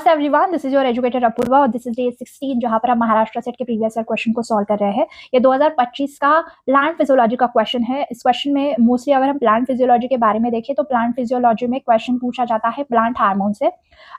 नमस्ते everyone, this is your educator Apurva और this is day 16 जहां पर हम महाराष्ट्र सेट के प्रीवियस ईयर क्वेश्चन को सॉल्व कर रहे हैं। ये 2025 का प्लांट फिजियोलॉजी का क्वेश्चन है। इस क्वेश्चन में मोस्टली अगर हम प्लांट फिजियोलॉजी के बारे में देखें तो प्लांट फिजियोलॉजी में क्वेश्चन पूछा जाता है प्लांट हार्मोन से।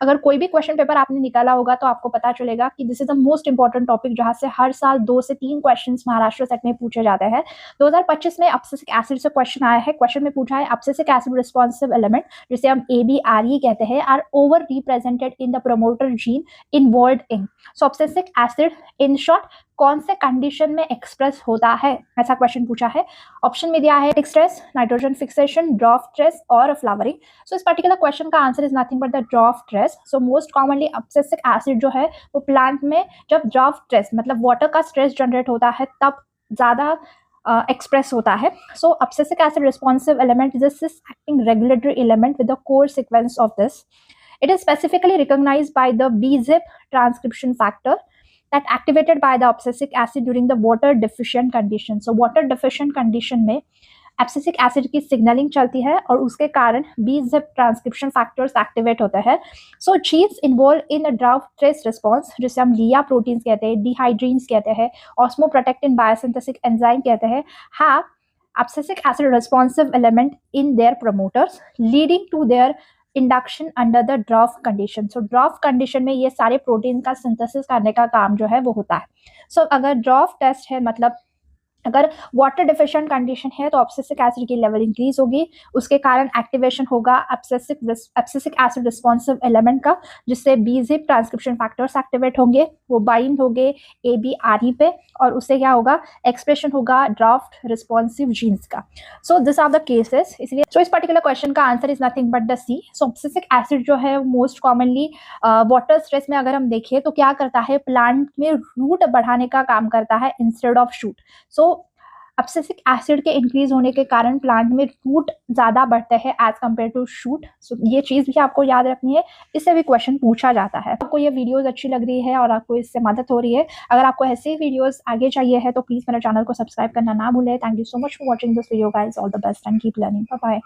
अगर कोई भी क्वेश्चन पेपर आपने निकाला होगा तो आपको पता चलेगा कि this is the most important topic जहां से हर साल 2 से 3 क्वेश्चन महाराष्ट्र सेट में पूछे जाते हैं। 2025 में अब्सिसिक एसिड से क्वेश्चन आया है। क्वेश्चन में पूछा है अब्सिसिक एसिड रिस्पॉन्सिव एलिमेंट, जिसे हम ABRE कहते हैं, are over represented in the promoter gene involved in. So abscisic acid in short कौन से कंडीशन में एक्सप्रेस होता है, ऐसा क्वेश्चन पूछा है। ऑप्शन में दिया है stress, nitrogen fixation, drought stress और फ्लावरिंग। सो इस पर्टिकुलर क्वेश्चन का answer is nothing but the drought stress. So most commonly abscisic acid जो है वो प्लांट में जब ड्रॉप स्ट्रेस मतलब वाटर का स्ट्रेस जनरेट होता है तब ज्यादा एक्सप्रेस होता है। So abscisic acid responsive element is a cis acting regulatory element with the core sequence of this. It is specifically recognized by the BZIP transcription factor that activated by the abscisic acid during the water deficient condition. So water deficient condition में abscisic acid की signalling चलती है और उसके कारण BZIP transcription factors activate होते हैं. So genes involve in drought stress response, जिसे हम लिया प्रोटीन्स कहते हैं, डिहाइड्रीन्स कहते हैं, ऑस्मोप्रोटेक्टिन बायोसिंथेसिस एंजाइम कहते हैं, have abscisic acid responsive element in their promoters leading to their induction under the drop condition. So drop condition में ये सारे प्रोटीन का सिंथेसिस करने का काम जो है वो होता है. सो अगर ड्रॉप टेस्ट है मतलब अगर वाटर डिफिशिएंट कंडीशन है तो अब्सिसिक एसिड की लेवल इंक्रीज होगी, उसके कारण एक्टिवेशन होगा अब्सिसिक एसिड रिस्पॉन्सिव एलिमेंट का, जिससे BZIP ट्रांसक्रिप्शन फैक्टर्स एक्टिवेट होंगे, वो बाइंड होंगे ABRE पे और उससे क्या होगा, एक्सप्रेशन होगा ड्राफ्ट रिस्पॉन्सिव जीन्स का. So this are the cases. इसलिए सो इस पर्टिकुलर क्वेश्चन का answer is nothing but the C. So abscisic acid जो है मोस्ट कॉमनली वाटर स्ट्रेस में अगर हम देखें तो क्या करता है, प्लांट में रूट बढ़ाने का काम करता है instead of shoot. So abscisic acid के इंक्रीज होने के कारण प्लांट में रूट ज्यादा बढ़ते हैं as compare to shoot. So ये चीज भी आपको याद रखनी है, इससे भी क्वेश्चन पूछा जाता है. आपको ये वीडियोस अच्छी लग रही है और आपको इससे मदद हो रही है, अगर आपको ऐसे वीडियोस आगे चाहिए है तो प्लीज मेरे चैनल को सब्सक्राइब करना ना भूलें. Thank you so much for watching this video guys. All the best and keep learning. Bye bye.